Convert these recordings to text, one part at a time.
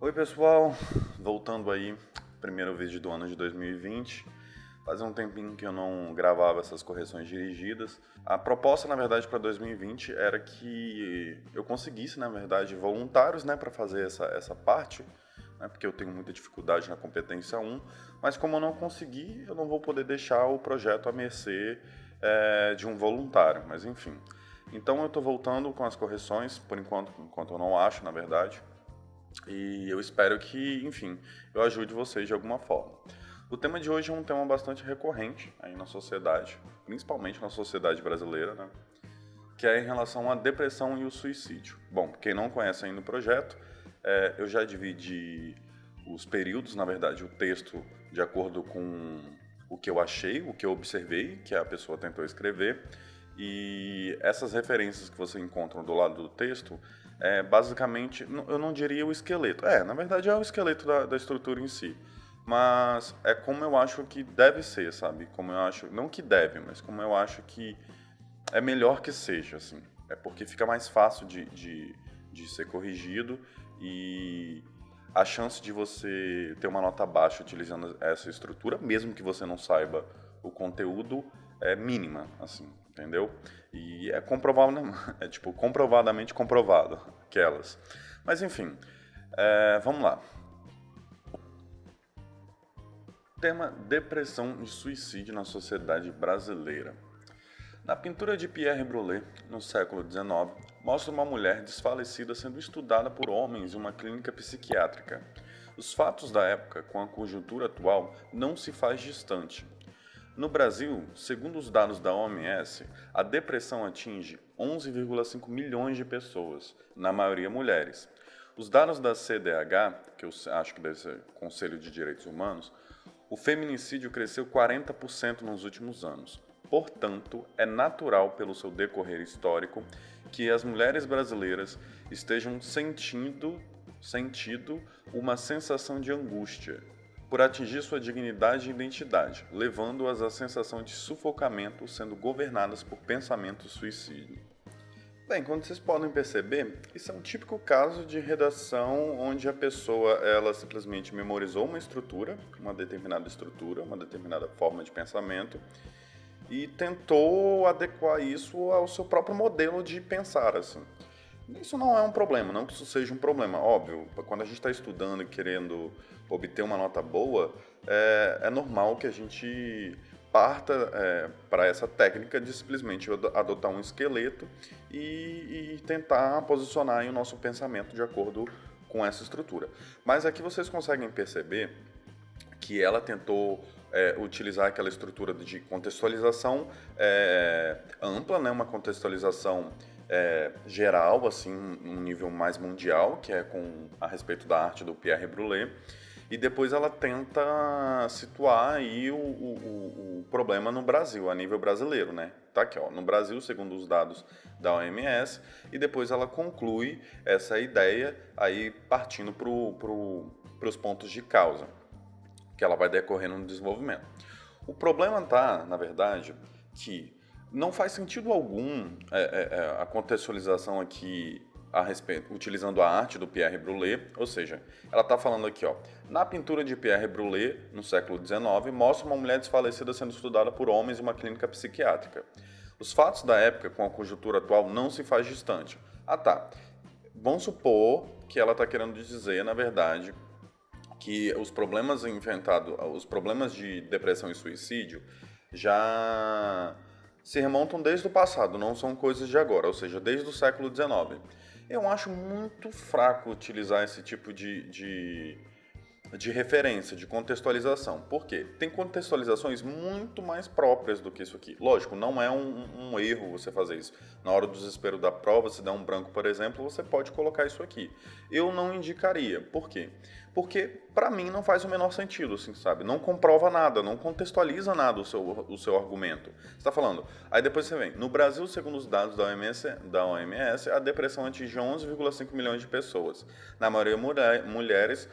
Oi pessoal, voltando aí, primeiro vídeo do ano de 2020. Fazia um tempinho que eu não gravava essas correções dirigidas. A proposta, na verdade, para 2020 era que eu conseguisse, na verdade, voluntários, né, para fazer essa parte, né, porque eu tenho muita dificuldade na competência 1, mas como eu não consegui, eu não vou poder deixar o projeto à mercê de um voluntário, mas enfim. Então eu estou voltando com as correções, por enquanto eu não acho, na verdade. E eu espero que, enfim, eu ajude vocês de alguma forma. O tema de hoje é um tema bastante recorrente aí na sociedade, principalmente na sociedade brasileira, né? Que é em relação à depressão e o suicídio. Bom, quem não conhece ainda o projeto, eu já dividi os períodos, na verdade, o texto de acordo com o que eu achei, o que eu observei, que a pessoa tentou escrever, e essas referências que você encontra do lado do texto basicamente, eu não diria o esqueleto. Na verdade é o esqueleto da estrutura em si. Mas é como eu acho que deve ser, sabe? Como eu acho, não que deve, mas como eu acho que é melhor que seja, assim. É porque fica mais fácil de ser corrigido e a chance de você ter uma nota baixa utilizando essa estrutura, mesmo que você não saiba o conteúdo, é mínima, assim, entendeu? E é comprovado, é tipo comprovadamente comprovado, aquelas. Mas enfim, vamos lá. Tema depressão e suicídio na sociedade brasileira. Na pintura de Pierre Brulé, no século XIX, mostra uma mulher desfalecida sendo estudada por homens em uma clínica psiquiátrica. Os fatos da época com a conjuntura atual não se faz distante. No Brasil, segundo os dados da OMS, a depressão atinge 11,5 milhões de pessoas, na maioria mulheres. Os dados da CDH, que eu acho que deve ser Conselho de Direitos Humanos, o feminicídio cresceu 40% nos últimos anos. Portanto, é natural, pelo seu decorrer histórico, que as mulheres brasileiras estejam sentindo uma sensação de angústia por atingir sua dignidade e identidade, levando-as à sensação de sufocamento, sendo governadas por pensamentos suicídio. Bem, como vocês podem perceber, isso é um típico caso de redação onde a pessoa ela simplesmente memorizou uma determinada forma de pensamento e tentou adequar isso ao seu próprio modelo de pensar, assim. Isso não é um problema, não que isso seja um problema. Óbvio, quando a gente está estudando e querendo obter uma nota boa, é normal que a gente parta para essa técnica de simplesmente adotar um esqueleto e tentar posicionar aí o nosso pensamento de acordo com essa estrutura. Mas aqui vocês conseguem perceber que ela tentou utilizar aquela estrutura de contextualização ampla, né, uma contextualização geral, assim, um nível mais mundial, que é a respeito da arte do Pierre Brulé, e depois ela tenta situar aí o problema no Brasil, a nível brasileiro, né? Tá aqui, ó, no Brasil, segundo os dados da OMS, e depois ela conclui essa ideia aí partindo para os pontos de causa que ela vai decorrendo no desenvolvimento. O problema está, na verdade, que não faz sentido algum a contextualização aqui a respeito, utilizando a arte do Pierre Brulé, ou seja, ela está falando aqui, ó, na pintura de Pierre Brulé, no século XIX, mostra uma mulher desfalecida sendo estudada por homens em uma clínica psiquiátrica. Os fatos da época com a conjuntura atual não se faz distante. Ah, tá. Vamos supor que ela está querendo dizer, na verdade, que os problemas de depressão e suicídio já se remontam desde o passado, não são coisas de agora, ou seja, desde o século XIX. Eu acho muito fraco utilizar esse tipo de referência, de contextualização. Por quê? Tem contextualizações muito mais próprias do que isso aqui. Lógico, não é um erro você fazer isso. Na hora do desespero da prova, se der um branco, por exemplo, você pode colocar isso aqui. Eu não indicaria. Por quê? Porque, pra mim, não faz o menor sentido, assim, sabe? Não comprova nada, não contextualiza nada o seu argumento. Você está falando. Aí depois você vem. No Brasil, segundo os dados da OMS, a depressão atinge 11,5 milhões de pessoas. Na maioria, mulheres.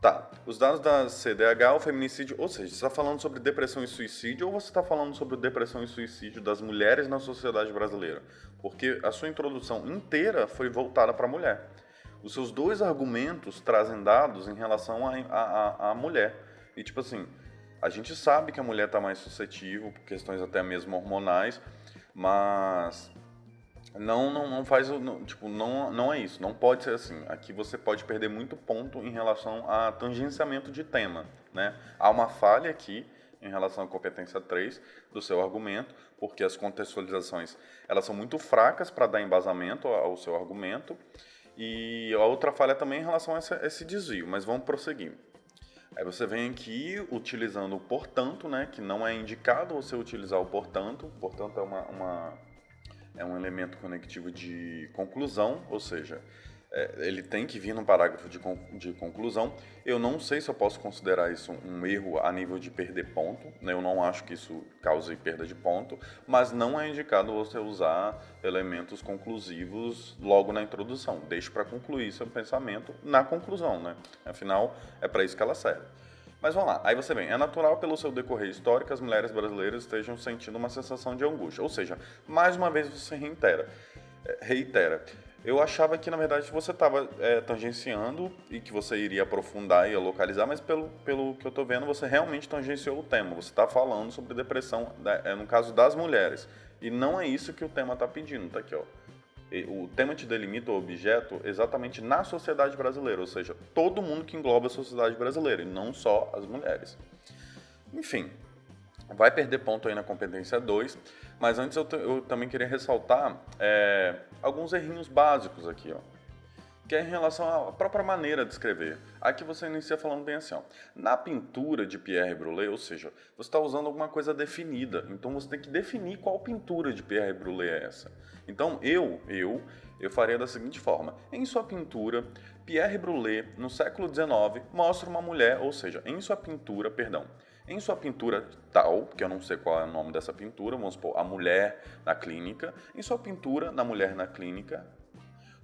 Tá, os dados da CDH, o feminicídio, ou seja, você está falando sobre depressão e suicídio ou você está falando sobre depressão e suicídio das mulheres na sociedade brasileira? Porque a sua introdução inteira foi voltada para a mulher. os seus dois argumentos trazem dados em relação à mulher. E tipo assim, a gente sabe que a mulher está mais suscetível, por questões até mesmo hormonais, mas não faz, tipo, não é isso, não pode ser assim. Aqui você pode perder muito ponto em relação a tangenciamento de tema, né? Há uma falha aqui em relação à competência 3 do seu argumento, porque as contextualizações elas são muito fracas para dar embasamento ao seu argumento, e a outra falha também em relação a esse desvio, mas vamos prosseguir. Aí você vem aqui utilizando o portanto, né, que não é indicado você utilizar o portanto é um elemento conectivo de conclusão, ou seja, ele tem que vir num parágrafo de conclusão. Eu não sei se eu posso considerar isso um erro a nível de perder ponto, né? Eu não acho que isso cause perda de ponto, mas não é indicado você usar elementos conclusivos logo na introdução. Deixe para concluir seu pensamento na conclusão, né? Afinal, é para isso que ela serve. Mas vamos lá, aí você vem, é natural pelo seu decorrer histórico que as mulheres brasileiras estejam sentindo uma sensação de angústia. Ou seja, mais uma vez você reitera. Eu achava que, na verdade, você estava tangenciando e que você iria aprofundar e ia localizar, mas pelo que eu estou vendo, você realmente tangenciou o tema. Você está falando sobre depressão, no caso das mulheres. E não é isso que o tema está pedindo, tá aqui, ó. O tema te delimita o objeto exatamente na sociedade brasileira, ou seja, todo mundo que engloba a sociedade brasileira, e não só as mulheres. Enfim, vai perder ponto aí na competência 2, mas antes eu também queria ressaltar alguns errinhos básicos aqui, ó, que é em relação à própria maneira de escrever. Aqui você inicia falando bem assim, ó, na pintura de Pierre Brulé, ou seja, você está usando alguma coisa definida, então você tem que definir qual pintura de Pierre Brulé é essa. Então eu faria da seguinte forma, em sua pintura, Pierre Brulé, no século XIX, mostra uma mulher, ou seja, em sua pintura tal, que eu não sei qual é o nome dessa pintura, vamos supor, a mulher na clínica, em sua pintura, na mulher na clínica,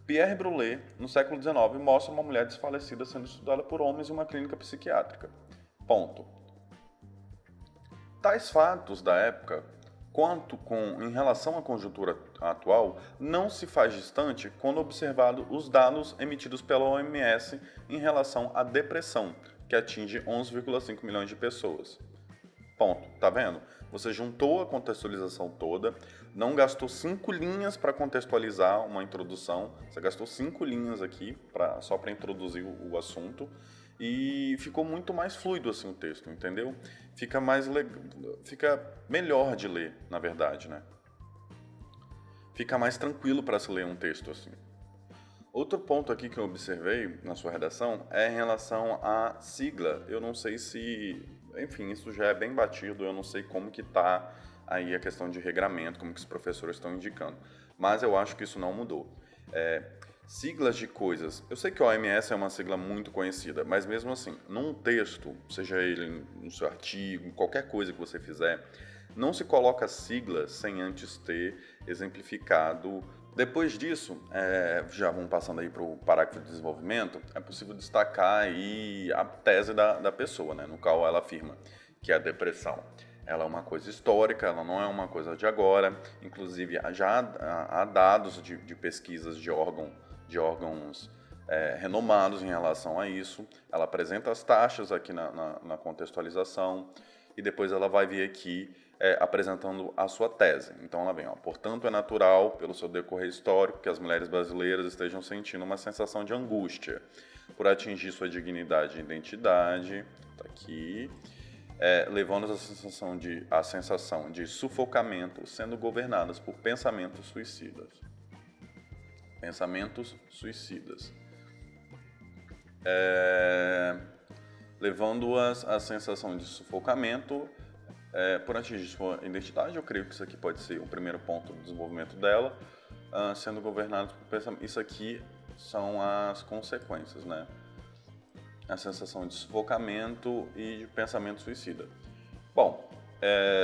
Pierre Brulé, no século XIX, mostra uma mulher desfalecida sendo estudada por homens em uma clínica psiquiátrica. Ponto. Tais fatos da época, em relação à conjuntura atual, não se faz distante quando observado os dados emitidos pela OMS em relação à depressão, que atinge 11,5 milhões de pessoas. Ponto. Tá vendo? Você juntou a contextualização toda, não gastou 5 linhas para contextualizar uma introdução, você gastou 5 linhas aqui só para introduzir o assunto e ficou muito mais fluido assim o texto, entendeu? Fica melhor de ler, na verdade, né? Fica mais tranquilo para se ler um texto assim. Outro ponto aqui que eu observei na sua redação é em relação à sigla. Eu não sei se... Enfim, isso já é bem batido, eu não sei como que está aí a questão de regramento, como que os professores estão indicando. Mas eu acho que isso não mudou. Siglas de coisas. Eu sei que o OMS é uma sigla muito conhecida, mas mesmo assim, num texto, seja ele no seu artigo, em qualquer coisa que você fizer, não se coloca sigla sem antes ter exemplificado. Depois disso, já vamos passando aí para o parágrafo de desenvolvimento, é possível destacar aí a tese da pessoa, né, no qual ela afirma que a depressão ela é uma coisa histórica, ela não é uma coisa de agora, inclusive já há dados de pesquisas de órgãos renomados em relação a isso, ela apresenta as taxas aqui na contextualização e depois ela vai vir aqui apresentando a sua tese. Então ela vem, ó, portanto é natural, pelo seu decorrer histórico, que as mulheres brasileiras estejam sentindo uma sensação de angústia por atingir sua dignidade e identidade, tá aqui, levando a sensação de sufocamento, sendo governadas por pensamentos suicidas. Pensamentos suicidas. Levando-as à sensação de sufocamento por atingir sua identidade. Eu creio que isso aqui pode ser o primeiro ponto do desenvolvimento dela, sendo governados por pensamento. Isso aqui são as consequências, né? A sensação de sufocamento e de pensamento suicida. Bom,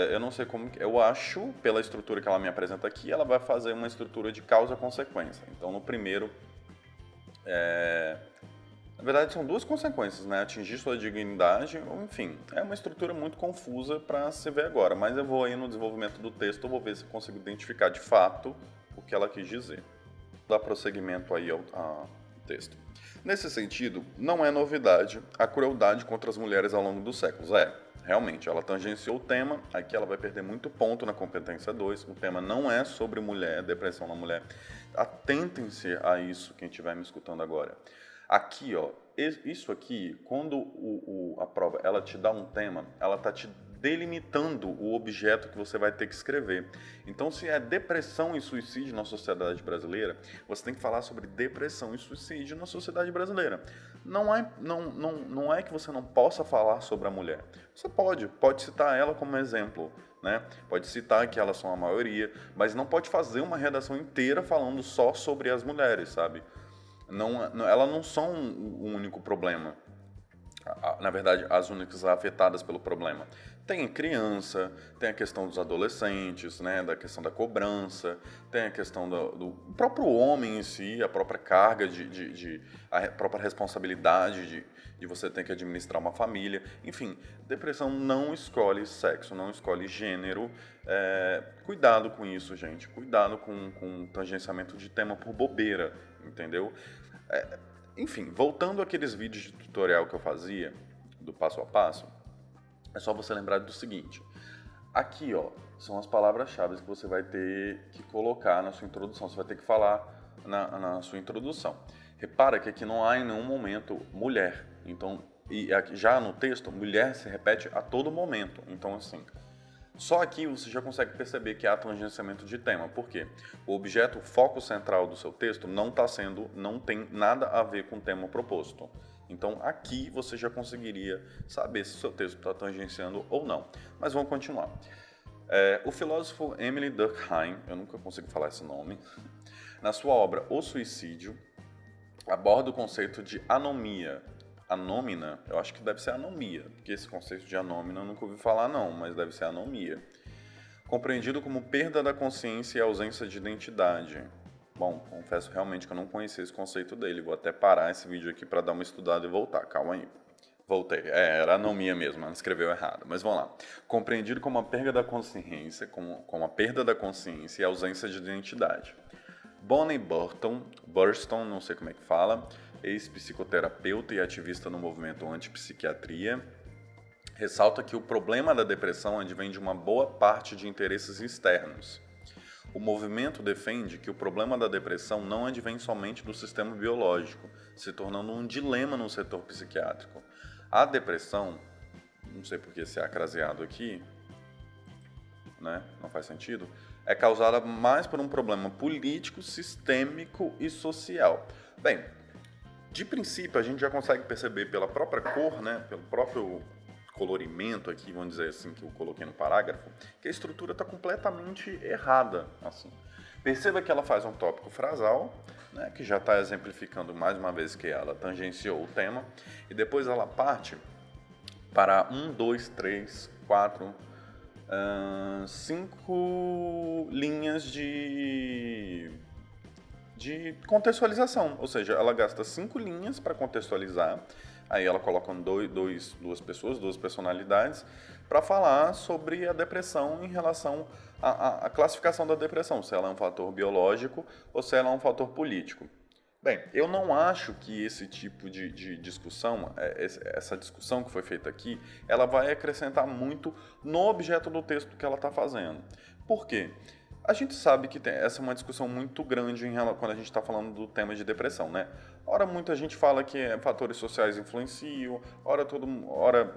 eu não sei como... Eu acho, pela estrutura que ela me apresenta aqui, ela vai fazer uma estrutura de causa-consequência. Então, no primeiro... Na verdade, são duas consequências, né? Atingir sua dignidade, enfim, é uma estrutura muito confusa para se ver agora, mas eu vou aí no desenvolvimento do texto, eu vou ver se eu consigo identificar de fato o que ela quis dizer. Dar prosseguimento aí Texto. Nesse sentido, não é novidade a crueldade contra as mulheres ao longo dos séculos. Realmente, ela tangenciou o tema, aqui ela vai perder muito ponto na competência 2, o tema não é sobre mulher, depressão na mulher. Atentem-se a isso, quem estiver me escutando agora. Aqui, ó, isso aqui, quando a prova ela te dá um tema, ela está te delimitando o objeto que você vai ter que escrever. Então, se é depressão e suicídio na sociedade brasileira, você tem que falar sobre depressão e suicídio na sociedade brasileira. Não é que você não possa falar sobre a mulher. Você pode citar ela como exemplo, né? Pode citar que elas são a maioria, mas não pode fazer uma redação inteira falando só sobre as mulheres, sabe? Elas não são o único problema. Na verdade, as únicas afetadas pelo problema. Tem a tem a questão dos adolescentes, né, da questão da cobrança, tem a questão do próprio homem em si, a própria carga a própria responsabilidade de você ter que administrar uma família. Enfim, depressão não escolhe sexo, não escolhe gênero. Cuidado com isso, gente. Cuidado com tangenciamento de tema por bobeira, entendeu? Enfim, voltando àqueles vídeos de tutorial que eu fazia, do passo a passo, é só você lembrar do seguinte. Aqui, ó, são as palavras-chave que você vai ter que colocar na sua introdução. Você vai ter que falar na sua introdução. Repara que aqui não há em nenhum momento mulher. Então, e já no texto, mulher se repete a todo momento. Então, assim, só aqui você já consegue perceber que há tangenciamento de tema. Por quê? O objeto, o foco central do seu texto não tem nada a ver com o tema proposto. Então, aqui você já conseguiria saber se o seu texto está tangenciando ou não. Mas vamos continuar. O filósofo Emile Durkheim, eu nunca consigo falar esse nome, na sua obra O Suicídio, aborda o conceito de anomia. Anômina, eu acho que deve ser anomia, porque esse conceito de anômina eu nunca ouvi falar não, mas deve ser anomia. Compreendido como perda da consciência e ausência de identidade. Bom, confesso realmente que eu não conhecia esse conceito dele. Vou até parar esse vídeo aqui para dar uma estudada e voltar. Calma aí. Voltei. Era anomia mesmo, ela escreveu errado. Mas vamos lá. Compreendido como a perda da consciência, como a perda da consciência e a ausência de identidade. Bonnie Burston, não sei como é que fala, ex-psicoterapeuta e ativista no movimento antipsiquiatria, ressalta que o problema da depressão advém de uma boa parte de interesses externos. O movimento defende que o problema da depressão não advém somente do sistema biológico, se tornando um dilema no setor psiquiátrico. A depressão, não sei por que esse é craseado aqui, né? Não faz sentido, é causada mais por um problema político, sistêmico e social. Bem, de princípio a gente já consegue perceber pela própria cor, né? Pelo próprio colorimento aqui, vamos dizer assim, que eu coloquei no parágrafo, que a estrutura está completamente errada. Assim. Perceba que ela faz um tópico frasal, né, que já está exemplificando mais uma vez que ela tangenciou o tema, e depois ela parte para 5 linhas de contextualização, ou seja, ela gasta 5 linhas para contextualizar. Aí ela coloca duas pessoas, duas personalidades, para falar sobre a depressão em relação à classificação da depressão, se ela é um fator biológico ou se ela é um fator político. Bem, eu não acho que esse tipo de discussão, essa discussão que foi feita aqui, ela vai acrescentar muito no objeto do texto que ela está fazendo. Por quê? A gente sabe que essa é uma discussão muito grande quando a gente está falando do tema de depressão, né? Ora, muita gente fala que fatores sociais influenciam, ora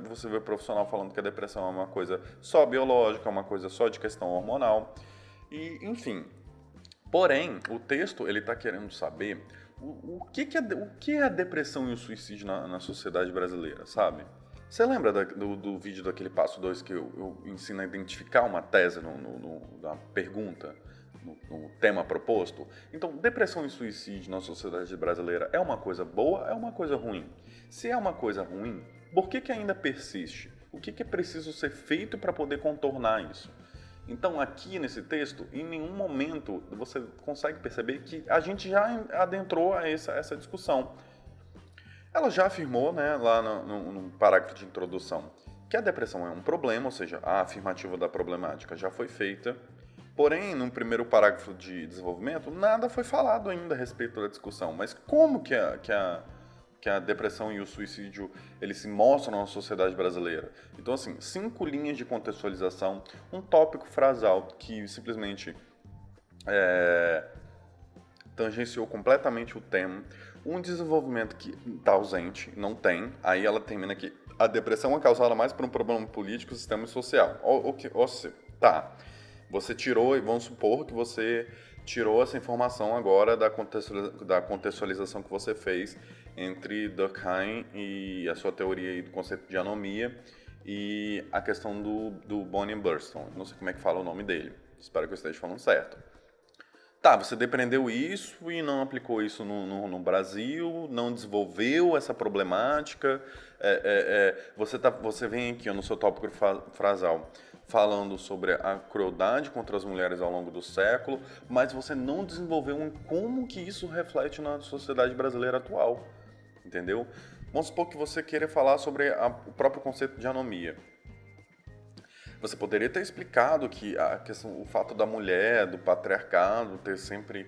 você vê profissional falando que a depressão é uma coisa só biológica, é uma coisa só de questão hormonal, e enfim. Porém, o texto ele está querendo saber o que é a depressão e o suicídio na sociedade brasileira, sabe? Você lembra do vídeo daquele passo 2 que eu ensino a identificar uma tese na pergunta, no tema proposto? Então, depressão e suicídio na sociedade brasileira é uma coisa boa, é uma coisa ruim? Se é uma coisa ruim, por que ainda persiste? O que é preciso ser feito para poder contornar isso? Então, aqui nesse texto, em nenhum momento você consegue perceber que a gente já adentrou a essa discussão. Ela já afirmou, né, lá no parágrafo de introdução, que a depressão é um problema, ou seja, a afirmativa da problemática já foi feita, Porém, no primeiro parágrafo de desenvolvimento, nada foi falado ainda a respeito da discussão. Mas como que a depressão e o suicídio eles se mostram na sociedade brasileira? Então, assim, 5 linhas de contextualização, um tópico frasal que simplesmente tangenciou completamente o tema, um desenvolvimento que está ausente, não tem, aí ela termina aqui. A depressão é causada mais por um problema político, sistema e social. Tá, você tirou, e vamos supor que você tirou essa informação agora da contextualização que você fez entre Durkheim e a sua teoria aí do conceito de anomia e a questão do Bonnie Burston. Não sei como é que fala o nome dele, espero que eu esteja falando certo. Tá, você depreendeu isso e não aplicou isso no Brasil, não desenvolveu essa problemática. Você vem aqui no seu tópico frasal falando sobre a crueldade contra as mulheres ao longo do século, mas você não desenvolveu como que isso reflete na sociedade brasileira atual, entendeu? Vamos supor que você queira falar sobre o próprio conceito de anomia. Você poderia ter explicado que o fato da mulher, do patriarcado, ter sempre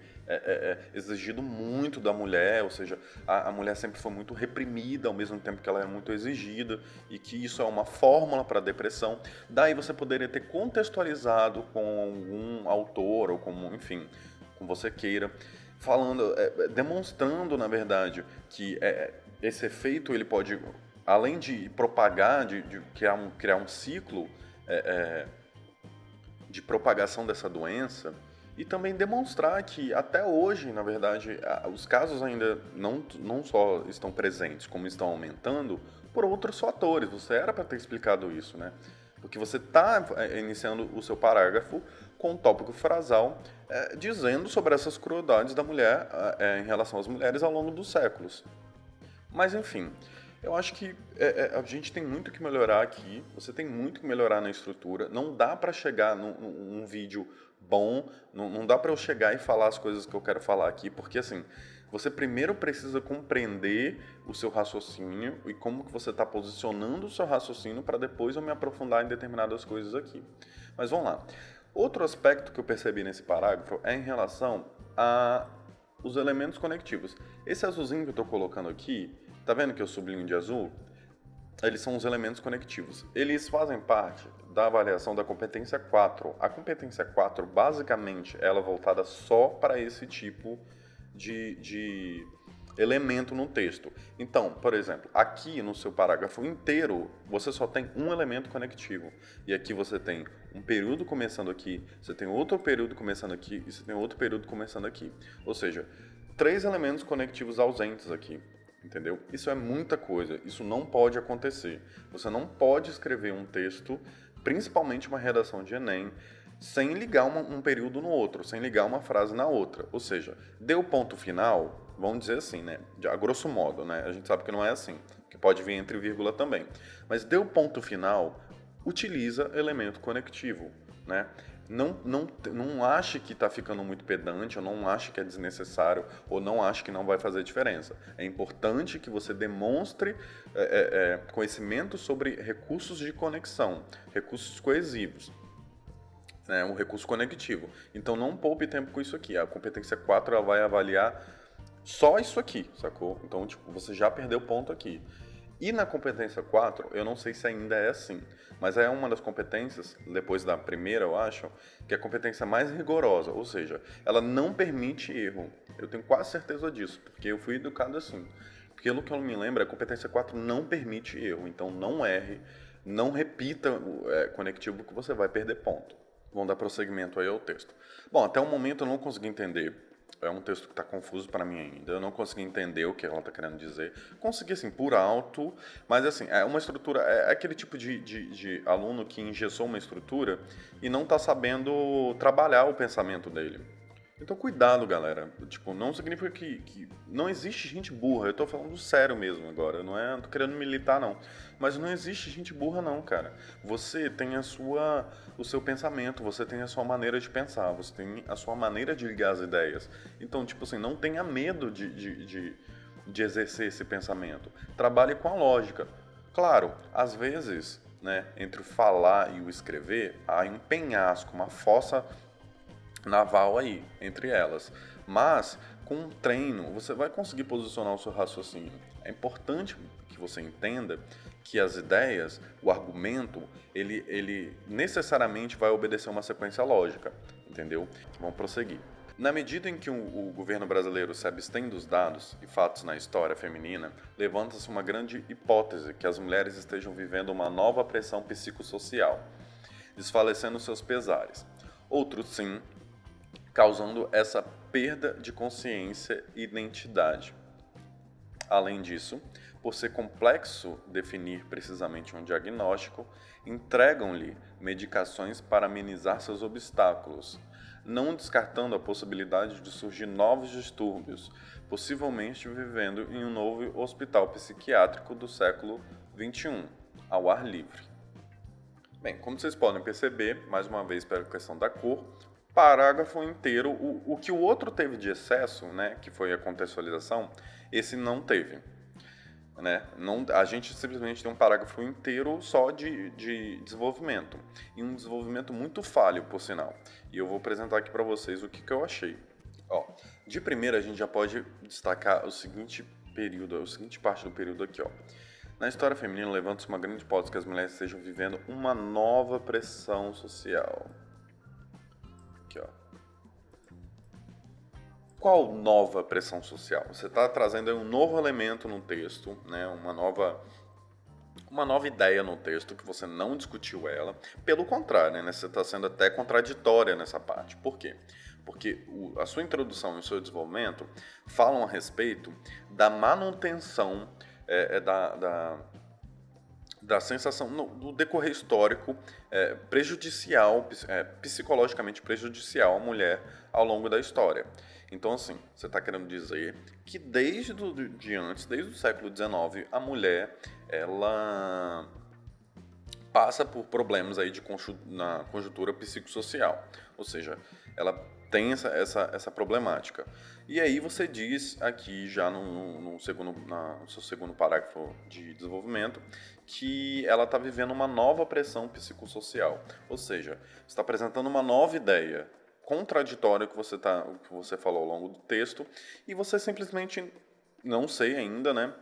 exigido muito da mulher, ou seja, a mulher sempre foi muito reprimida ao mesmo tempo que ela é muito exigida, e que isso é uma fórmula para a depressão. Daí você poderia ter contextualizado com algum autor, ou enfim, como você queira, falando, demonstrando, na verdade, que esse efeito ele pode, além de propagar, de criar um ciclo de propagação dessa doença, e também demonstrar que até hoje, na verdade, os casos ainda não só estão presentes, como estão aumentando por outros fatores. Você era para ter explicado isso, né? Porque você está iniciando o seu parágrafo com um tópico frasal dizendo sobre essas crueldades da mulher em relação às mulheres ao longo dos séculos. Mas, enfim, eu acho que a gente tem muito que melhorar aqui, você tem muito que melhorar na estrutura, não dá para chegar num vídeo bom, não dá para eu chegar e falar as coisas que eu quero falar aqui, porque assim, você primeiro precisa compreender o seu raciocínio e como que você está posicionando o seu raciocínio para depois eu me aprofundar em determinadas coisas aqui. Mas vamos lá. Outro aspecto que eu percebi nesse parágrafo é em relação a os elementos conectivos. Esse azulzinho que eu estou colocando aqui, tá vendo que eu sublinho de azul? Eles são os elementos conectivos. Eles fazem parte da avaliação da competência 4. A competência 4, basicamente, ela é voltada só para esse tipo de elemento no texto. Então, por exemplo, aqui no seu parágrafo inteiro, você só tem um elemento conectivo. E aqui você tem um período começando aqui, você tem outro período começando aqui, e você tem outro período começando aqui. Ou seja, 3 elementos conectivos ausentes aqui. Entendeu? Isso é muita coisa, isso não pode acontecer. Você não pode escrever um texto, principalmente uma redação de Enem, sem ligar um período no outro, sem ligar uma frase na outra. Ou seja, deu ponto final, vamos dizer assim, né? A grosso modo, né? A gente sabe que não é assim, que pode vir entre vírgula também. Mas deu ponto final, utiliza elemento conectivo, né? Não ache que está ficando muito pedante, ou não ache que é desnecessário, ou não ache que não vai fazer diferença. É importante que você demonstre conhecimento sobre recursos de conexão, recursos coesivos, né, um recurso conectivo. Então não poupe tempo com isso aqui. A competência 4 ela vai avaliar só isso aqui, sacou? Então tipo, você já perdeu ponto aqui. E na competência 4, eu não sei se ainda é assim, mas é uma das competências, depois da primeira, eu acho, que é a competência mais rigorosa, ou seja, ela não permite erro. Eu tenho quase certeza disso, porque eu fui educado assim. Pelo que eu me lembro, a competência 4 não permite erro, então não erre, não repita o conectivo que você vai perder ponto. Vamos dar prosseguimento aí ao texto. Bom, até o momento eu não consegui entender. É um texto que está confuso para mim ainda. Eu não consegui entender o que ela está querendo dizer. Consegui, assim, por alto, mas, assim, é uma estrutura... É aquele tipo de aluno que engessou uma estrutura e não está sabendo trabalhar o pensamento dele. Então, cuidado, galera. Tipo, não significa que não existe gente burra. Eu tô falando sério mesmo agora. Não tô querendo militar, não. Mas não existe gente burra, não, cara. Você tem o seu pensamento, você tem a sua maneira de pensar, você tem a sua maneira de ligar as ideias. Então, tipo assim, não tenha medo de exercer esse pensamento. Trabalhe com a lógica. Claro, às vezes, né, entre o falar e o escrever, há um penhasco, uma fossa naval aí, entre elas. Mas, com um treino, você vai conseguir posicionar o seu raciocínio. É importante que você entenda que as ideias, o argumento, ele necessariamente vai obedecer uma sequência lógica, entendeu? Vamos prosseguir. Na medida em que o governo brasileiro se abstém dos dados e fatos na história feminina, levanta-se uma grande hipótese que as mulheres estejam vivendo uma nova pressão psicossocial, desfalecendo seus pesares. Outros, sim, causando essa perda de consciência e identidade. Além disso, por ser complexo definir precisamente um diagnóstico, entregam-lhe medicações para amenizar seus obstáculos, não descartando a possibilidade de surgir novos distúrbios, possivelmente vivendo em um novo hospital psiquiátrico do século XXI, ao ar livre. Bem, como vocês podem perceber, mais uma vez pela questão da cor, parágrafo inteiro, o que o outro teve de excesso, né, que foi a contextualização, esse não teve. Né? Não, a gente simplesmente tem um parágrafo inteiro só de desenvolvimento, e um desenvolvimento muito falho, por sinal. E eu vou apresentar aqui para vocês o que eu achei. Ó, de primeira, a gente já pode destacar o seguinte período, a seguinte parte do período aqui. Ó. Na história feminina, levanta-se uma grande hipótese que as mulheres estejam vivendo uma nova pressão social. Aqui, ó. Qual nova pressão social? Você está trazendo aí um novo elemento no texto, né? uma nova ideia no texto que você não discutiu ela. Pelo contrário, né? Você está sendo até contraditória nessa parte. Por quê? Porque a sua introdução e o seu desenvolvimento falam a respeito da manutenção da sensação, do decorrer histórico prejudicial, psicologicamente prejudicial à mulher ao longo da história. Então, assim, você está querendo dizer que desde o século XIX, a mulher, ela passa por problemas aí na conjuntura psicossocial. Ou seja, ela tem essa problemática. E aí você diz aqui, já no seu segundo parágrafo de desenvolvimento, que ela está vivendo uma nova pressão psicossocial. Ou seja, você está apresentando uma nova ideia contraditória que você falou ao longo do texto, e você simplesmente, não sei ainda, né?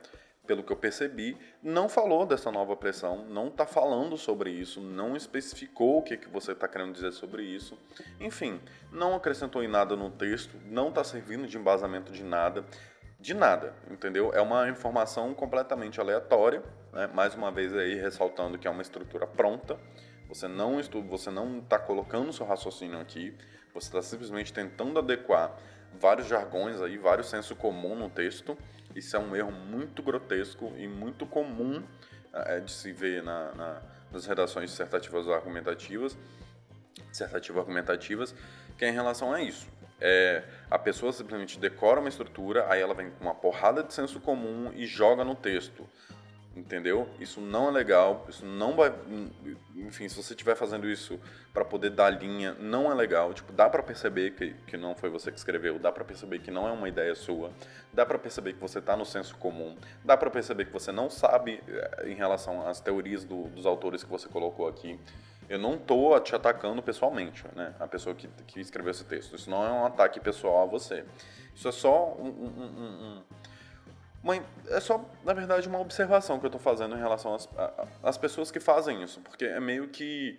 Pelo que eu percebi, não falou dessa nova pressão, não está falando sobre isso, não especificou o que você está querendo dizer sobre isso. Enfim, não acrescentou em nada no texto, não está servindo de embasamento de nada, entendeu? É uma informação completamente aleatória, né? Mais uma vez aí ressaltando que é uma estrutura pronta, você não está colocando o seu raciocínio aqui, você está simplesmente tentando adequar vários jargões aí, vários senso comum no texto. Isso é um erro muito grotesco e muito comum de se ver nas redações dissertativo-argumentativas, que é em relação a isso. A pessoa simplesmente decora uma estrutura, aí ela vem com uma porrada de senso comum e joga no texto. Entendeu? Isso não é legal, isso não vai... Enfim, se você estiver fazendo isso para poder dar linha, não é legal. Tipo, dá para perceber que não foi você que escreveu, dá para perceber que não é uma ideia sua, dá para perceber que você está no senso comum, dá para perceber que você não sabe em relação às teorias dos autores que você colocou aqui. Eu não estou te atacando pessoalmente, né? A pessoa que escreveu esse texto. Isso não é um ataque pessoal a você. Isso é só é só, na verdade, uma observação que eu estou fazendo em relação às pessoas que fazem isso, porque é meio que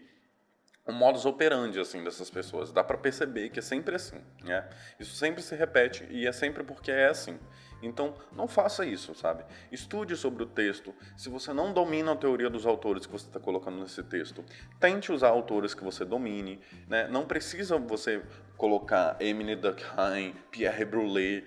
um modus operandi, assim, dessas pessoas. Dá para perceber que é sempre assim, né? Isso sempre se repete e é sempre porque é assim. Então, não faça isso, sabe? Estude sobre o texto. Se você não domina a teoria dos autores que você está colocando nesse texto, tente usar autores que você domine, né? Não precisa você colocar Emily Durkheim, Pierre Brulé,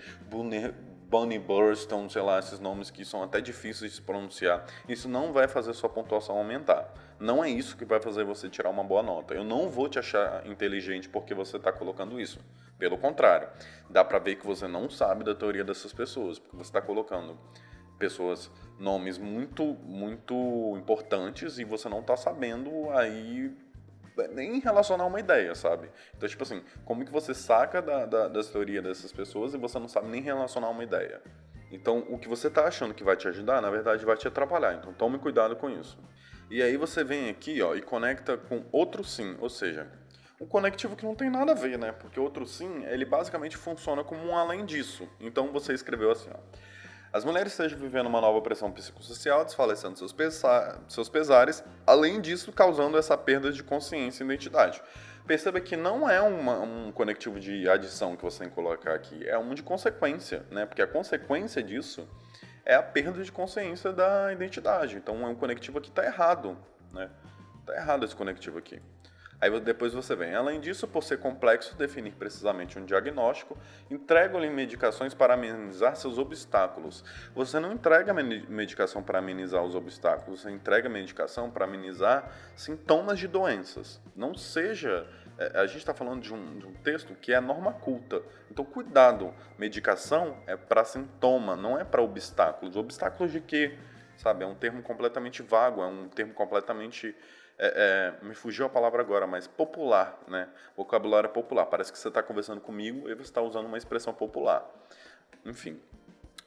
Bunny Burston, sei lá, esses nomes que são até difíceis de se pronunciar. Isso não vai fazer sua pontuação aumentar. Não é isso que vai fazer você tirar uma boa nota. Eu não vou te achar inteligente porque você está colocando isso. Pelo contrário, dá para ver que você não sabe da teoria dessas pessoas, porque você está colocando nomes muito, muito importantes e você não está sabendo aí nem relacionar uma ideia, sabe? Então, tipo assim, como que você saca das teorias dessas pessoas e você não sabe nem relacionar uma ideia? Então, o que você tá achando que vai te ajudar, na verdade, vai te atrapalhar. Então, tome cuidado com isso. E aí você vem aqui, ó, e conecta com outro sim, ou seja, Um conectivo que não tem nada a ver, né? Porque outro sim, ele basicamente funciona como um além disso. Então você escreveu assim, ó. As mulheres estejam vivendo uma nova pressão psicossocial, desfalecendo seus pesares, além disso causando essa perda de consciência e identidade. Perceba que não é um conectivo de adição que você tem que colocar aqui, é um de consequência, né? Porque a consequência disso é a perda de consciência da identidade. Então é um conectivo aqui que está errado, né? Está errado esse conectivo aqui. Aí depois você vem. Além disso, por ser complexo definir precisamente um diagnóstico, entrega-lhe medicações para amenizar seus obstáculos. Você não entrega medicação para amenizar os obstáculos, você entrega medicação para amenizar sintomas de doenças. Não seja... A gente está falando de um texto que é norma culta. Então, cuidado. Medicação é para sintoma, não é para obstáculos. Obstáculos de quê? Sabe? É um termo completamente vago, é um termo completamente... me fugiu a palavra agora, mas popular, né? Vocabulário popular. Parece que você está conversando comigo e você está usando uma expressão popular. Enfim,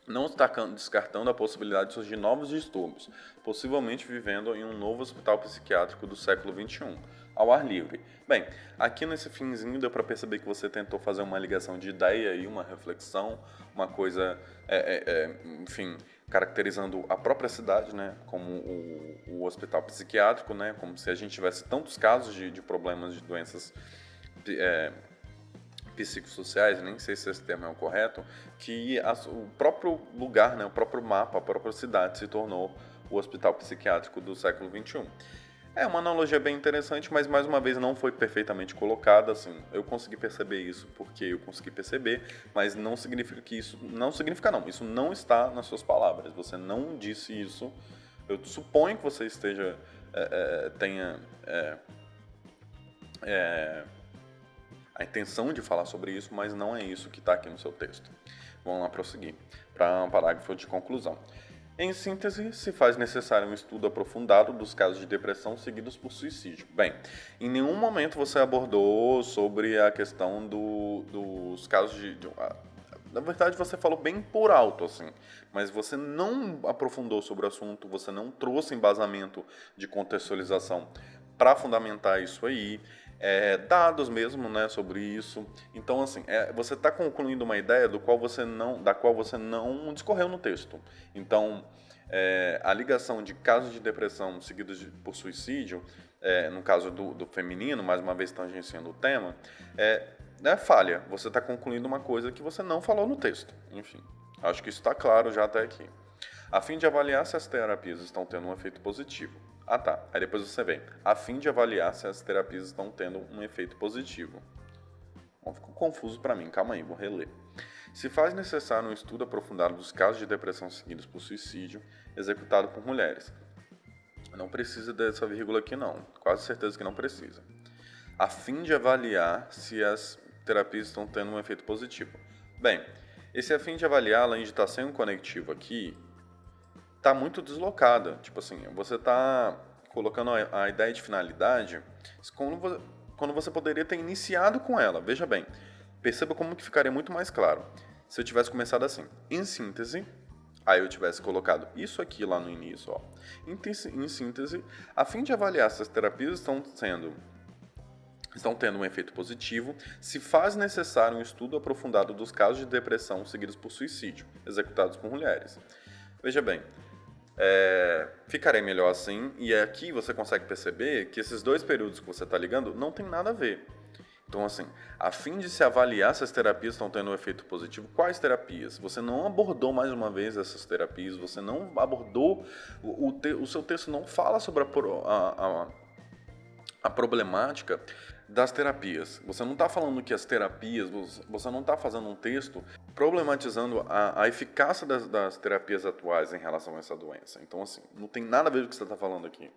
não está descartando a possibilidade de surgir novos distúrbios, possivelmente vivendo em um novo hospital psiquiátrico do século XXI, ao ar livre. Bem, aqui nesse finzinho deu para perceber que você tentou fazer uma ligação de ideia e uma reflexão, uma coisa, enfim, caracterizando a própria cidade, né, como o hospital psiquiátrico, né, como se a gente tivesse tantos casos de problemas de doenças psicossociais, nem sei se esse termo é o correto, que o próprio lugar, né, o próprio mapa, a própria cidade se tornou o hospital psiquiátrico do século XXI. É uma analogia bem interessante, mas mais uma vez não foi perfeitamente colocada, assim. Eu consegui perceber isso porque eu consegui perceber, mas não significa que isso... Não significa não, isso não está nas suas palavras. Você não disse isso. Eu suponho que você esteja... tenha a intenção de falar sobre isso, mas não é isso que está aqui no seu texto. Vamos lá prosseguir para um parágrafo de conclusão. Em síntese, se faz necessário um estudo aprofundado dos casos de depressão seguidos por suicídio. Bem, em nenhum momento você abordou sobre a questão dos casos na verdade, você falou bem por alto, assim, mas você não aprofundou sobre o assunto, você não trouxe embasamento de contextualização para fundamentar isso aí, dados mesmo, né, sobre isso. Então, assim, você está concluindo uma ideia da qual você não discorreu no texto. Então, a ligação de casos de depressão seguidos por suicídio, no caso do feminino, mais uma vez tangenciando o tema, é falha. Você está concluindo uma coisa que você não falou no texto. Enfim, acho que isso está claro já até aqui. A fim de avaliar se as terapias estão tendo um efeito positivo. Ah, tá. Aí depois você vem. A fim de avaliar se as terapias estão tendo um efeito positivo. Bom, ficou confuso para mim. Calma aí, vou reler. Se faz necessário um estudo aprofundado dos casos de depressão seguidos por suicídio executado por mulheres. Não precisa dessa vírgula aqui, não. Quase certeza que não precisa. A fim de avaliar se as terapias estão tendo um efeito positivo. Bem, esse a fim de avaliar, além de estar sem um conectivo aqui, está muito deslocada. Tipo assim, você está colocando a ideia de finalidade quando você poderia ter iniciado com ela. Veja bem, perceba como que ficaria muito mais claro se eu tivesse começado assim. Em síntese, aí eu tivesse colocado isso aqui lá no início. Ó. Em síntese, a fim de avaliar se as terapias estão tendo um efeito positivo, se faz necessário um estudo aprofundado dos casos de depressão seguidos por suicídio, executados por mulheres. Veja bem, ficarei melhor assim, e aqui você consegue perceber que esses dois períodos que você está ligando não tem nada a ver. Então, assim, a fim de se avaliar se as terapias estão tendo um efeito positivo, quais terapias? Você não abordou mais uma vez essas terapias, você não abordou, o seu texto não fala sobre a problemática das terapias. Você não está falando que as terapias, você não está fazendo um texto problematizando a eficácia das terapias atuais em relação a essa doença. Então, assim, não tem nada a ver com o que você está falando aqui.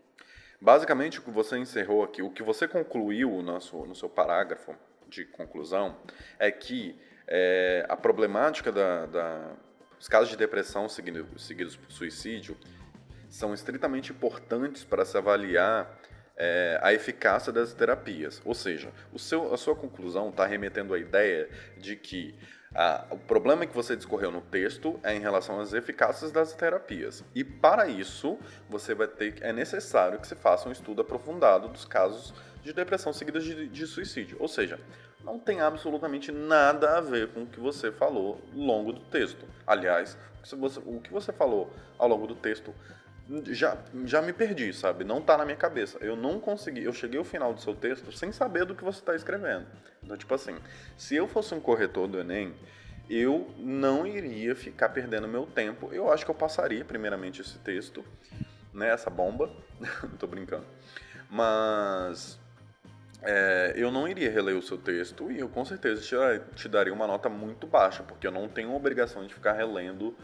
Basicamente, o que você encerrou aqui, o que você concluiu no seu parágrafo de conclusão, é que a problemática os casos de depressão seguidos por suicídio são estritamente importantes para se avaliar a eficácia das terapias. Ou seja, a sua conclusão está remetendo à ideia de que O problema que você discorreu no texto é em relação às eficácias das terapias. E para isso, é necessário que você faça um estudo aprofundado dos casos de depressão seguidas de suicídio. Ou seja, não tem absolutamente nada a ver com o que você falou ao longo do texto. Aliás, o que você falou ao longo do texto já me perdi, sabe? Não tá na minha cabeça. Eu não consegui. Eu cheguei ao final do seu texto sem saber do que você está escrevendo. Então, tipo assim, se eu fosse um corretor do Enem, eu não iria ficar perdendo meu tempo. Eu acho que eu passaria, primeiramente, esse texto, né? Essa bomba. Tô brincando. Mas eu não iria reler o seu texto e eu com certeza te daria uma nota muito baixa, porque eu não tenho obrigação de ficar relendo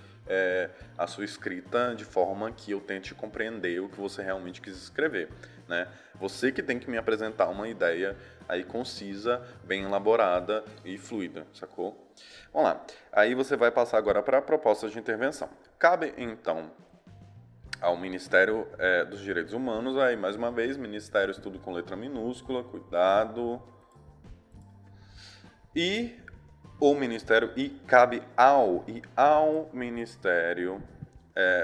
a sua escrita de forma que eu tente compreender o que você realmente quis escrever, né? Você que tem que me apresentar uma ideia aí concisa, bem elaborada e fluida, sacou? Vamos lá. Aí você vai passar agora para a proposta de intervenção. Cabe, então, ao Ministério dos Direitos Humanos, aí mais uma vez, Ministério tudo com letra minúscula, cuidado. E o Ministério, cabe ao Ministério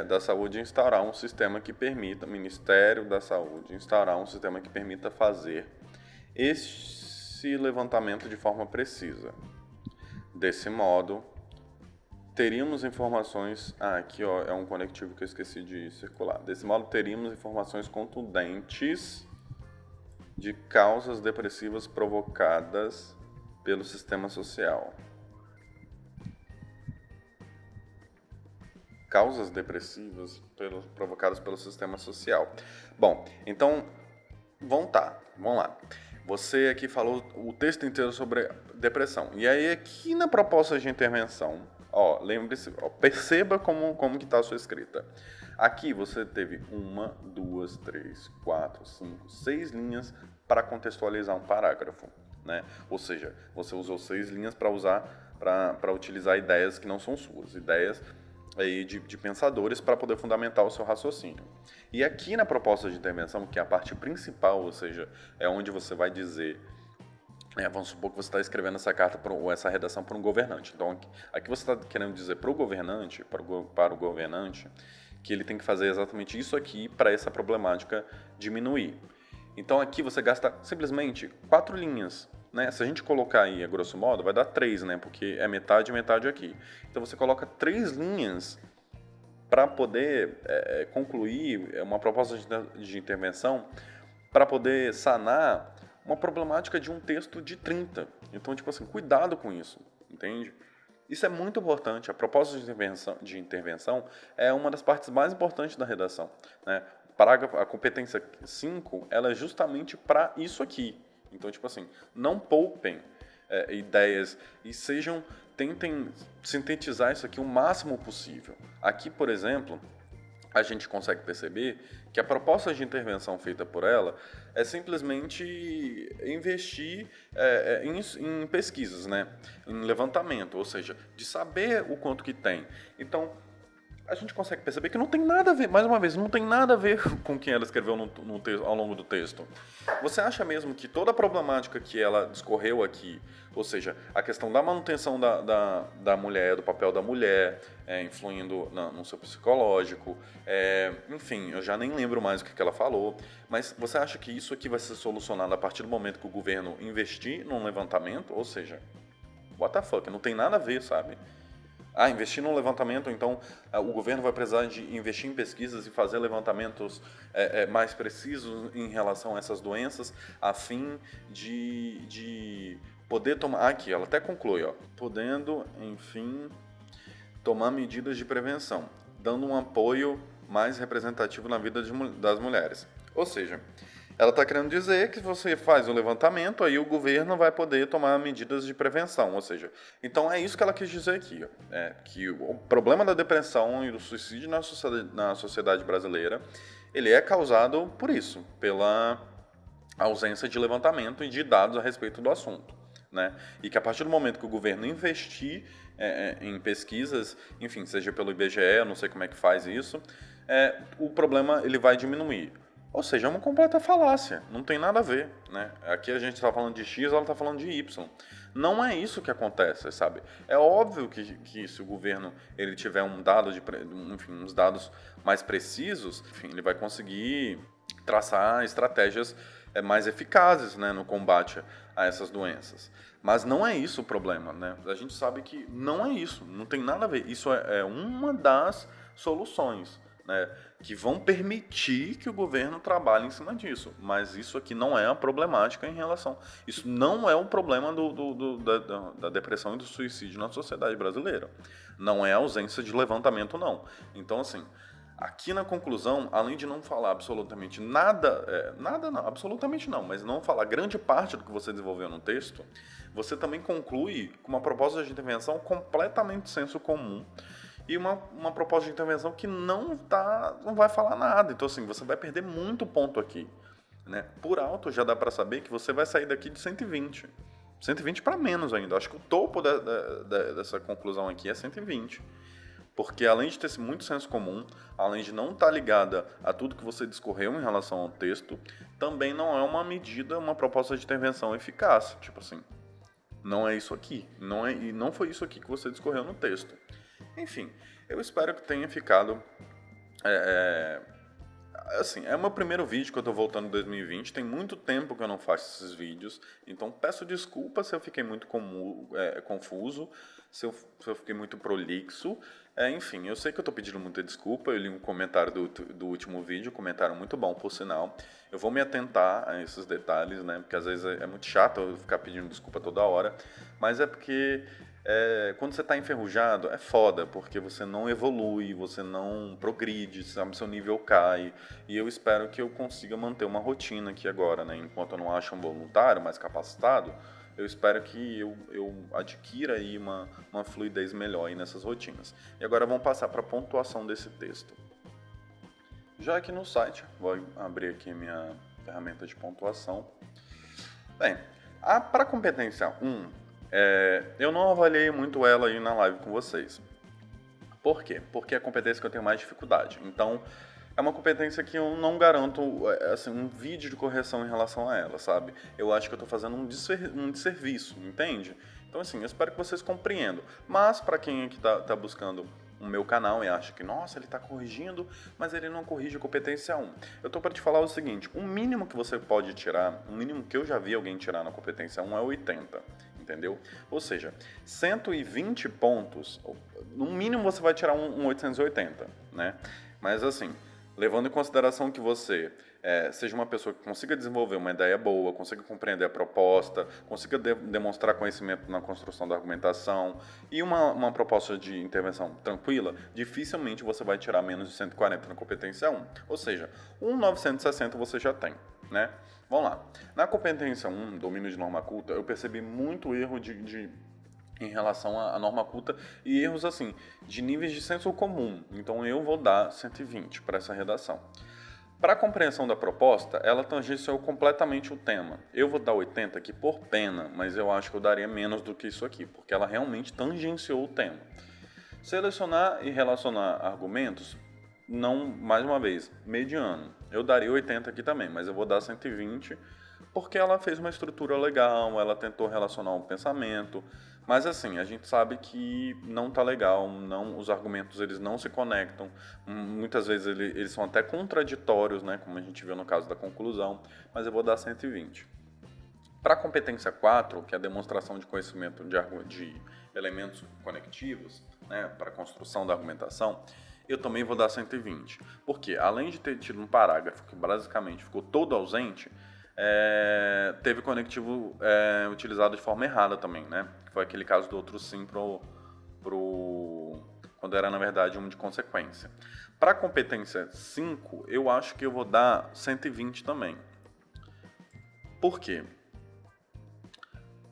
da Saúde instaurar um sistema que permita, Ministério da Saúde instaurar um sistema que permita fazer esse levantamento de forma precisa. Desse modo, teríamos informações... aqui ó, é um conectivo que eu esqueci de circular. Desse modo, teríamos informações contundentes de causas depressivas provocadas pelo sistema social. Causas depressivas provocadas pelo sistema social. Bom, então, vamos lá. Você aqui falou o texto inteiro sobre depressão. E aí, aqui na proposta de intervenção, lembre-se, perceba como que está a sua escrita. Aqui você teve 1, 2, 3, 4, 5, 6 linhas para contextualizar um parágrafo, né? Ou seja, você usou 6 linhas para utilizar ideias que não são suas, ideias aí de pensadores para poder fundamentar o seu raciocínio. E aqui na proposta de intervenção, que é a parte principal, ou seja, é onde você vai dizer... vamos supor que você está escrevendo essa carta ou essa redação para um governante. Então, aqui você está querendo dizer para o governante, que ele tem que fazer exatamente isso aqui para essa problemática diminuir. Então, aqui você gasta simplesmente 4 linhas. Né? Se a gente colocar aí, a grosso modo, vai dar 3, né? Porque é metade e metade aqui. Então, você coloca 3 linhas para poder concluir uma proposta de intervenção, para poder sanar uma problemática de um texto de 30. Então, tipo assim, cuidado com isso, entende? Isso é muito importante. A proposta de intervenção é uma das partes mais importantes da redação, né? A competência 5, ela é justamente para isso aqui. Então, tipo assim, não poupem ideias e tentem sintetizar isso aqui o máximo possível. Aqui, por exemplo, a gente consegue perceber que a proposta de intervenção feita por ela é simplesmente investir em pesquisas, né? Em levantamento, ou seja, de saber o quanto que tem. Então, a gente consegue perceber que não tem nada a ver, mais uma vez, não tem nada a ver com o que ela escreveu ao longo do texto. Você acha mesmo que toda a problemática que ela discorreu aqui, ou seja, a questão da manutenção da mulher, do papel da mulher, influindo no seu psicológico, enfim, eu já nem lembro mais o que ela falou, mas você acha que isso aqui vai ser solucionado a partir do momento que o governo investir num levantamento? Ou seja, what the fuck, não tem nada a ver, sabe? Investir num levantamento, então o governo vai precisar de investir em pesquisas e fazer levantamentos mais precisos em relação a essas doenças, a fim de poder tomar... Aqui, ela até conclui, podendo, enfim, tomar medidas de prevenção, dando um apoio mais representativo na vida das mulheres. Ou seja, ela está querendo dizer que você faz o levantamento, aí o governo vai poder tomar medidas de prevenção, ou seja, então é isso que ela quis dizer aqui, que o problema da depressão e do suicídio na sociedade brasileira, ele é causado por isso, pela ausência de levantamento e de dados a respeito do assunto, né? E que a partir do momento que o governo investir em pesquisas, enfim, seja pelo IBGE, eu não sei como é que faz isso, o problema ele vai diminuir. Ou seja, é uma completa falácia, não tem nada a ver, né? Aqui a gente está falando de X, ela está falando de Y. Não é isso que acontece, sabe? É óbvio que se o governo ele tiver uns dados mais precisos, enfim, ele vai conseguir traçar estratégias mais eficazes, né, no combate a essas doenças. Mas não é isso o problema, né? A gente sabe que não é isso, não tem nada a ver. Isso é uma das soluções, né, que vão permitir que o governo trabalhe em cima disso. Mas isso aqui não é a problemática em relação... Isso não é o problema da depressão e do suicídio na sociedade brasileira. Não é a ausência de levantamento, não. Então, assim, aqui na conclusão, além de não falar absolutamente nada, não, absolutamente não, mas não falar grande parte do que você desenvolveu no texto, você também conclui com uma proposta de intervenção completamente senso comum e uma proposta de intervenção que não vai falar nada. Então, assim, você vai perder muito ponto aqui, né? Por alto, já dá para saber que você vai sair daqui de 120. 120 para menos ainda. Acho que o topo dessa conclusão aqui é 120. Porque além de ter muito senso comum, além de não estar ligada a tudo que você discorreu em relação ao texto, também não é uma medida, uma proposta de intervenção eficaz. Tipo assim, não é isso aqui. E não foi isso aqui que você discorreu no texto. Enfim, eu espero que tenha ficado... Assim, é o meu primeiro vídeo que eu tô voltando em 2020, tem muito tempo que eu não faço esses vídeos, então peço desculpa se eu fiquei muito confuso, se eu fiquei muito prolixo, enfim, eu sei que eu tô pedindo muita desculpa, eu li um comentário do último vídeo, um comentário muito bom, por sinal, eu vou me atentar a esses detalhes, né, porque às vezes é muito chato eu ficar pedindo desculpa toda hora, mas é porque... quando você está enferrujado, é foda, porque você não evolui, você não progride, sabe? Seu nível cai. E eu espero que eu consiga manter uma rotina aqui agora, né? Enquanto eu não acho um voluntário mais capacitado, eu espero que eu adquira aí uma fluidez melhor aí nessas rotinas. E agora vamos passar para a pontuação desse texto. Já aqui no site, vou abrir aqui a minha ferramenta de pontuação. Bem, para a competência 1, eu não avaliei muito ela aí na live com vocês. Por quê? Porque é a competência que eu tenho mais dificuldade. Então, é uma competência que eu não garanto assim, um vídeo de correção em relação a ela, sabe? Eu acho que eu estou fazendo um desserviço, entende? Então, assim, eu espero que vocês compreendam. Mas, para quem aqui tá buscando o meu canal e acha que, nossa, ele está corrigindo, mas ele não corrige a competência 1. Eu estou para te falar o seguinte, o mínimo que você pode tirar, o mínimo que eu já vi alguém tirar na competência 1 é 80. Entendeu? Ou seja, 120 pontos, no mínimo você vai tirar um 880, né? Mas assim, levando em consideração que você seja uma pessoa que consiga desenvolver uma ideia boa, consiga compreender a proposta, consiga demonstrar conhecimento na construção da argumentação e uma proposta de intervenção tranquila, dificilmente você vai tirar menos de 140 na competência 1. Ou seja, um 960 você já tem, né? Vamos lá. Na competência 1, domínio de norma culta, eu percebi muito erro em relação à norma culta e erros assim, de níveis de senso comum. Então eu vou dar 120 para essa redação. Para a compreensão da proposta, ela tangenciou completamente o tema. Eu vou dar 80 aqui por pena, mas eu acho que eu daria menos do que isso aqui, porque ela realmente tangenciou o tema. Selecionar e relacionar argumentos, não, mais uma vez, mediano. Eu daria 80 aqui também, mas eu vou dar 120 porque ela fez uma estrutura legal, ela tentou relacionar um pensamento, mas assim, a gente sabe que não tá legal, os argumentos eles não se conectam, muitas vezes eles são até contraditórios, né, como a gente viu no caso da conclusão, mas eu vou dar 120. Para a competência 4, que é a demonstração de conhecimento de elementos conectivos, né, para a construção da argumentação, eu também vou dar 120. Porque, além de ter tido um parágrafo que basicamente ficou todo ausente, teve conectivo utilizado de forma errada também, né? Que foi aquele caso do outro sim quando era, na verdade, um de consequência. Para a competência 5, eu acho que eu vou dar 120 também. Por quê?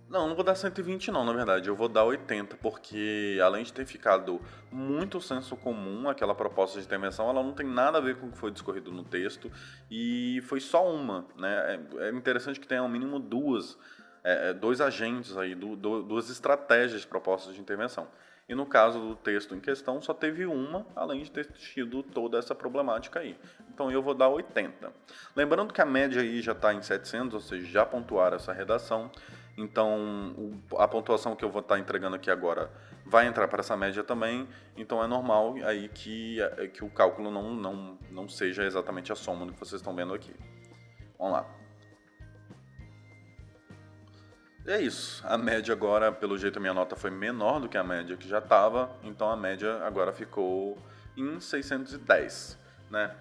Não vou dar 120 não, na verdade, eu vou dar 80, porque além de ter ficado muito senso comum aquela proposta de intervenção, ela não tem nada a ver com o que foi discorrido no texto, e foi só uma, né? É interessante que tenha ao mínimo dois agentes aí, duas estratégias propostas de intervenção. E no caso do texto em questão, só teve uma, além de ter tido toda essa problemática aí. Então eu vou dar 80. Lembrando que a média aí já está em 700, ou seja, já pontuaram essa redação. Então, a pontuação que eu vou estar entregando aqui agora vai entrar para essa média também. Então, é normal aí que o cálculo não seja exatamente a soma do que vocês estão vendo aqui. Vamos lá. E é isso. A média agora, pelo jeito, a minha nota foi menor do que a média que já estava. Então, a média agora ficou em 610, né?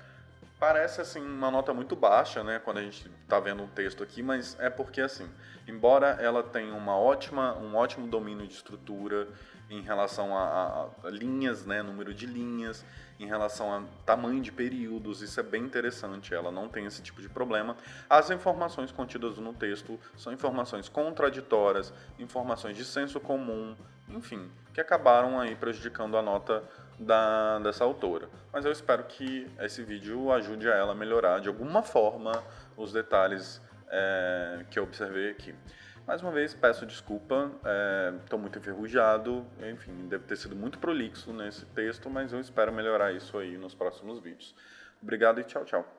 Parece, assim, uma nota muito baixa, né, quando a gente está vendo um texto aqui, mas é porque, assim, embora ela tenha um ótimo domínio de estrutura em relação a linhas, né, número de linhas, em relação a tamanho de períodos, isso é bem interessante, ela não tem esse tipo de problema. As informações contidas no texto são informações contraditórias, informações de senso comum, enfim, que acabaram aí prejudicando a nota dessa autora. Mas eu espero que esse vídeo ajude a ela a melhorar de alguma forma os detalhes que eu observei aqui. Mais uma vez, peço desculpa, estou muito enferrujado, enfim, deve ter sido muito prolixo nesse texto, mas eu espero melhorar isso aí nos próximos vídeos. Obrigado e tchau, tchau.